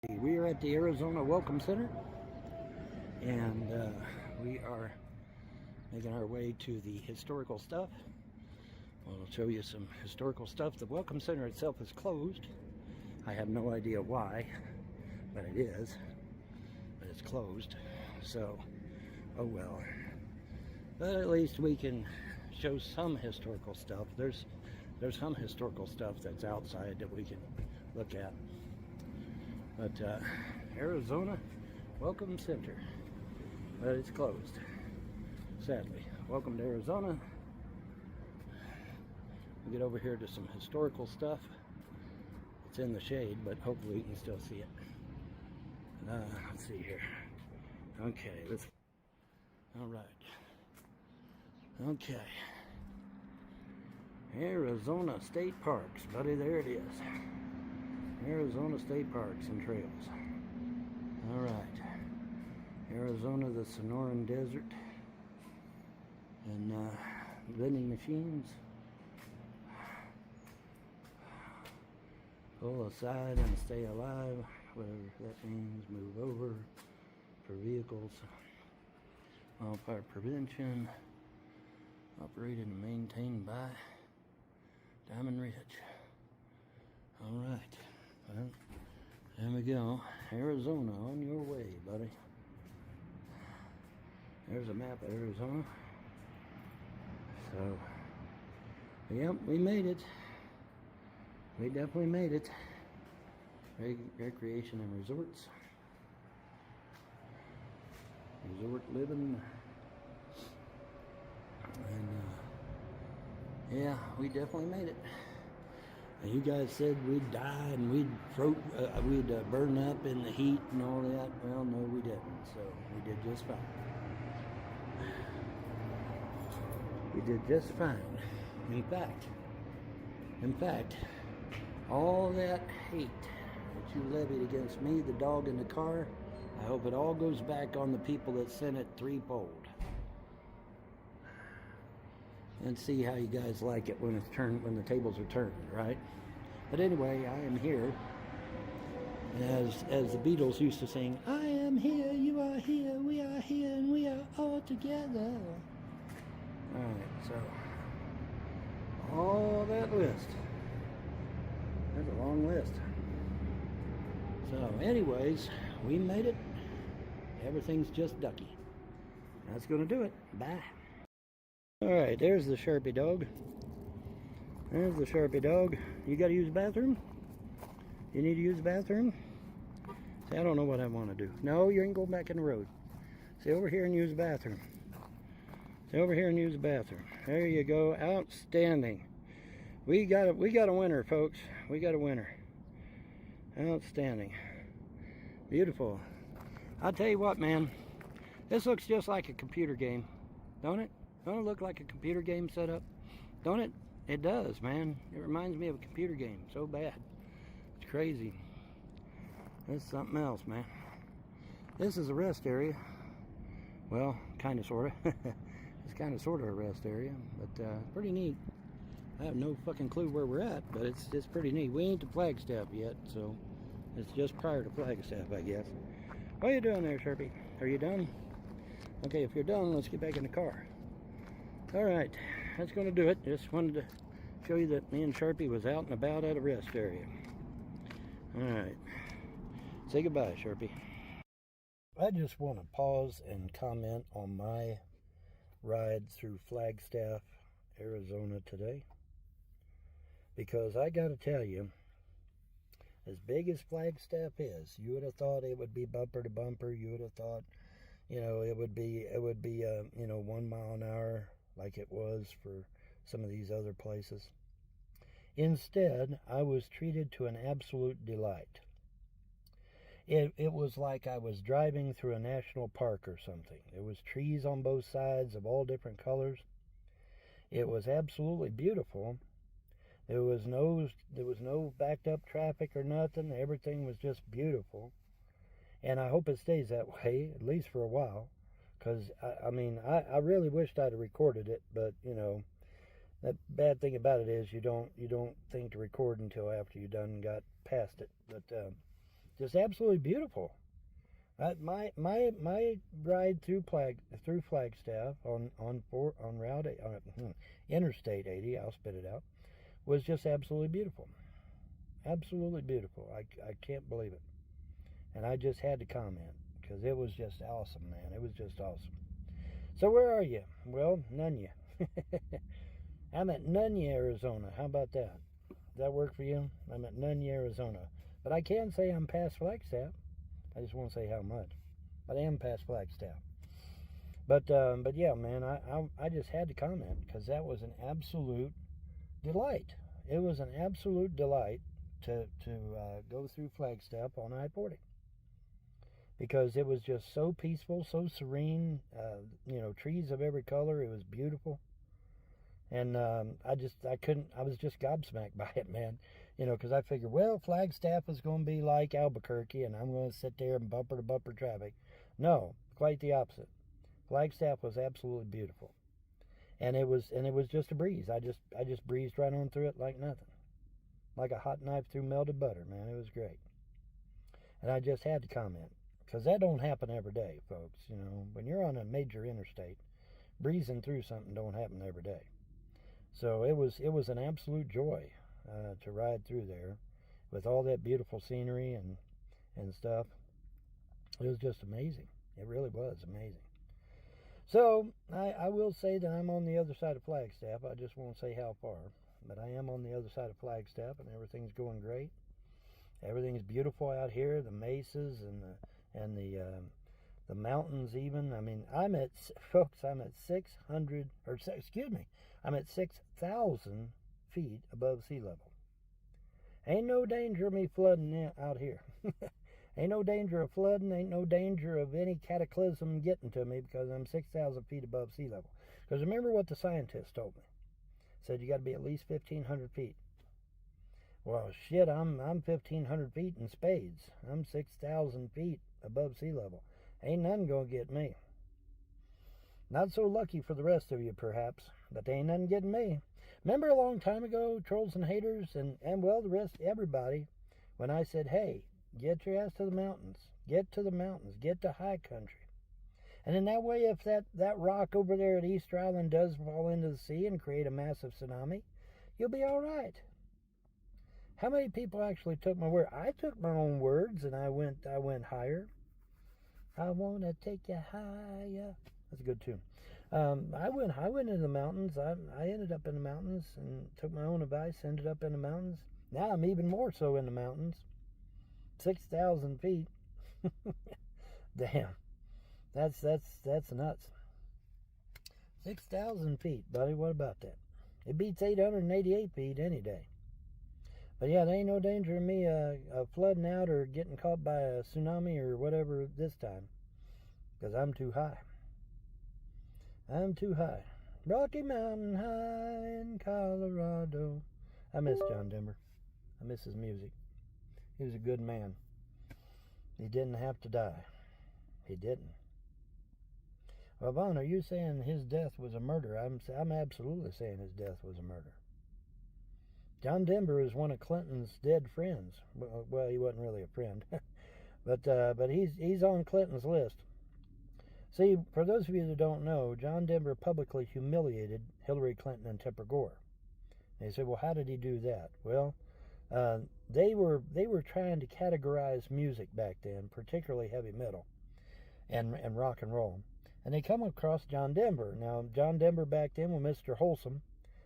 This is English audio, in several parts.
We are at the Arizona Welcome Center, and we are making our way to the historical stuff. We'll show you some historical stuff. The Welcome Center itself is closed. I have no idea why, but it is. But it's closed, so oh well. But at least we can show some historical stuff. There's some historical stuff that's outside that we can look at. But Arizona Welcome Center, but it's closed, sadly. Welcome to Arizona. We get over here to some historical stuff. It's in the shade, but hopefully you can still see it. Let's see here. Okay, all right. Okay. Arizona State Parks, buddy, there it is. Arizona State Parks and Trails. All right. Arizona, the Sonoran Desert. And vending machines. Pull aside and stay alive, whatever that means. Move over for vehicles. Wildfire prevention. Operated and maintained by Diamond Ridge. All right. Well, there we go. Arizona, on your way, buddy. There's a map of Arizona. So, yep, we made it. We definitely made it. Recreation and resorts. Resort living. And, yeah, we definitely made it. You guys said we'd die and we'd burn up in the heat and all that. Well, no, we didn't. So we did just fine. We did just fine. In fact, all that hate that you levied against me, the dog in the car, I hope it all goes back on the people that sent it threefold. And see how you guys like it when the tables are turned, right? But anyway, I am here. As the Beatles used to sing, I am here, you are here, we are here, and we are all together. Alright, so all that list. That's a long list. So anyways, we made it. Everything's just ducky. That's gonna do it. Bye. Alright, there's the Sharpie dog. There's the Sharpie dog. You gotta use the bathroom? You need to use the bathroom? See, I don't know what I want to do. No, you ain't going back in the road. Stay over here and use the bathroom. Stay over here and use the bathroom. There you go. Outstanding. We got a winner, folks. We got a winner. Outstanding. Beautiful. I'll tell you what, man. This looks just like a computer game. Don't it? Don't it look like a computer game setup? Don't it? It does, man. It reminds me of a computer game so bad. It's crazy. It's something else, man. This is a rest area. Well, kind of, sort of. It's kind of, sort of a rest area, but pretty neat. I have no fucking clue where we're at, but it's pretty neat. We ain't to Flagstaff yet, so it's just prior to Flagstaff, I guess. What are you doing there, Sharpie? Are you done? Okay, if you're done, let's get back in the car. Alright, that's going to do it. Just wanted to show you that me and Sharpie was out and about at a rest area. Alright. Say goodbye, Sharpie. I just want to pause and comment on my ride through Flagstaff, Arizona today. Because I got to tell you, as big as Flagstaff is, you would have thought it would be bumper to bumper. You would have thought, it would be 1 mile an hour, like it was for some of these other places. Instead, I was treated to an absolute delight. It was like I was driving through a national park or something. There was trees on both sides of all different colors. It was absolutely beautiful. There was no backed up traffic or nothing. Everything was just beautiful. And I hope it stays that way, at least for a while. Because, I really wished I'd have recorded it, but, that bad thing about it is you don't think to record until after you done got past it. But just absolutely beautiful. My ride through Flagstaff on Route 8, Interstate 80, I'll spit it out, was just absolutely beautiful. Absolutely beautiful. I can't believe it. And I just had to comment because it was just awesome, man. It was just awesome. So where are you? Well, Nunya. I'm at Nunya, Arizona. How about that? Does that work for you? I'm at Nunya, Arizona. But I can say I'm past Flagstaff. I just won't say how much. But I am past Flagstaff. But yeah, man, I just had to comment because that was an absolute delight. It was an absolute delight to go through Flagstaff on I-40 because it was just so peaceful, so serene. Trees of every color. It was beautiful. And I was just gobsmacked by it, man. Because I figured, well, Flagstaff is going to be like Albuquerque, and I'm going to sit there and bumper to bumper traffic. No, quite the opposite. Flagstaff was absolutely beautiful, and it was just a breeze. I just breezed right on through it like nothing, like a hot knife through melted butter, man. It was great, and I just had to comment because that don't happen every day, folks. When you're on a major interstate, breezing through something don't happen every day. So it was an absolute joy to ride through there with all that beautiful scenery and stuff. It was just amazing. It really was amazing. So I will say that I'm on the other side of Flagstaff. I just won't say how far, but I am on the other side of Flagstaff, and everything's going great. Everything's beautiful out here. The mesas and the mountains even. I mean, I'm at 600, or excuse me, I'm at 6,000 feet above sea level. Ain't no danger of me flooding out here. Ain't no danger of flooding. Ain't no danger of any cataclysm getting to me because I'm 6,000 feet above sea level. Because remember what the scientists told me. Said you got to be at least 1,500 feet. Well, shit, I'm 1,500 feet in spades. I'm 6,000 feet above sea level. Ain't nothing gonna get me. Not so lucky for the rest of you, perhaps, but they ain't nothing getting me. Remember a long time ago, trolls and haters, and well, the rest, everybody, when I said, hey, get your ass to the mountains. Get to the mountains. Get to high country. And in that way, if that rock over there at Easter Island does fall into the sea and create a massive tsunami, you'll be all right. How many people actually took my word? I took my own words, and I went higher. I want to take you higher. That's a good tune. I went into the mountains. I ended up in the mountains and took my own advice, ended up in the mountains. Now I'm even more so in the mountains. 6,000 feet. Damn. That's nuts. 6,000 feet, buddy. What about that? It beats 888 feet any day. But yeah, there ain't no danger of me flooding out or getting caught by a tsunami or whatever this time. Because I'm too high. I'm too high. Rocky Mountain High in Colorado. I miss John Denver. I miss his music. He was a good man. He didn't have to die. He didn't. Well, Vaughn, are you saying his death was a murder? I'm absolutely saying his death was a murder. John Denver is one of Clinton's dead friends. Well, he wasn't really a friend, but he's on Clinton's list. See, for those of you that don't know, John Denver publicly humiliated Hillary Clinton and Tipper Gore. They said, well, how did he do that? Well, they were trying to categorize music back then, particularly heavy metal and rock and roll. And they come across John Denver. Now, John Denver back then was Mr. Wholesome.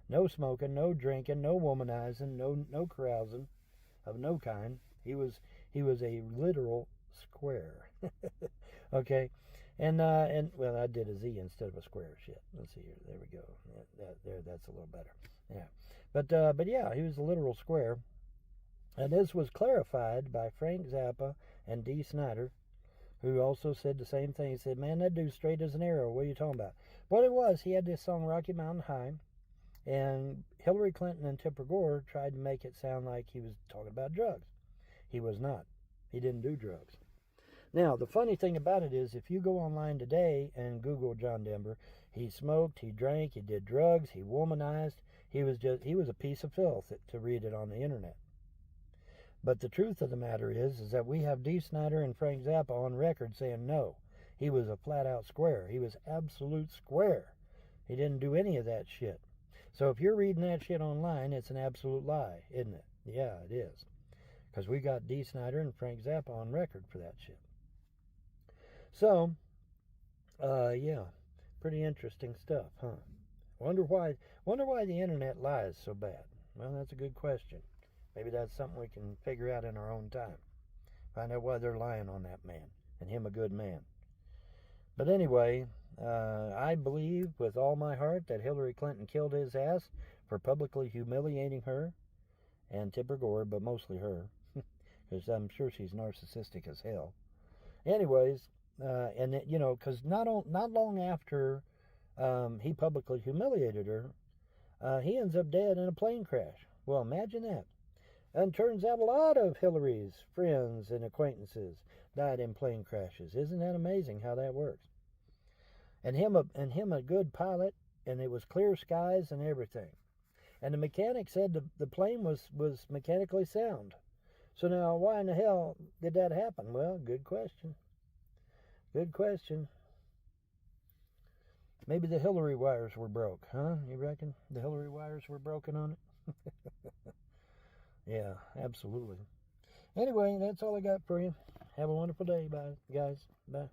No smoking, no drinking, no womanizing, no carousing of no kind. He was a literal square. Okay, and well, I did a Z instead of a square. Shit. Let's see here. There we go. That's a little better. Yeah, but yeah, he was a literal square, and this was clarified by Frank Zappa and Dee Snider, who also said the same thing. He said, "Man, that dude's straight as an arrow. What are you talking about?" What it was, he had this song Rocky Mountain High. And Hillary Clinton and Tipper Gore tried to make it sound like he was talking about drugs. He was not. He didn't do drugs. Now, the funny thing about it is, if you go online today and Google John Denver, he smoked, he drank, he did drugs, he womanized. He was a piece of filth to read it on the internet. But the truth of the matter is that we have Dee Snider and Frank Zappa on record saying no. He was a flat-out square. He was absolute square. He didn't do any of that shit. So if you're reading that shit online, it's an absolute lie, isn't it? Yeah, it is. Because we got Dee Snider and Frank Zappa on record for that shit. So, yeah, pretty interesting stuff, huh? Wonder why the internet lies so bad. Well, that's a good question. Maybe that's something we can figure out in our own time. Find out why they're lying on that man, and him a good man. But anyway, I believe with all my heart that Hillary Clinton killed his ass for publicly humiliating her and Tipper Gore, but mostly her, because I'm sure she's narcissistic as hell. Anyways, and you know, because not long after he publicly humiliated her, he ends up dead in a plane crash. Well, imagine that. And turns out a lot of Hillary's friends and acquaintances died in plane crashes. Isn't that amazing how that works? And him a good pilot, and it was clear skies and everything. And the mechanic said the plane was mechanically sound. So now, why in the hell did that happen? Well, good question. Good question. Maybe the Hillary wires were broke, huh? You reckon the Hillary wires were broken on it? Yeah, absolutely. Anyway, that's all I got for you. Have a wonderful day, bye, guys. Bye.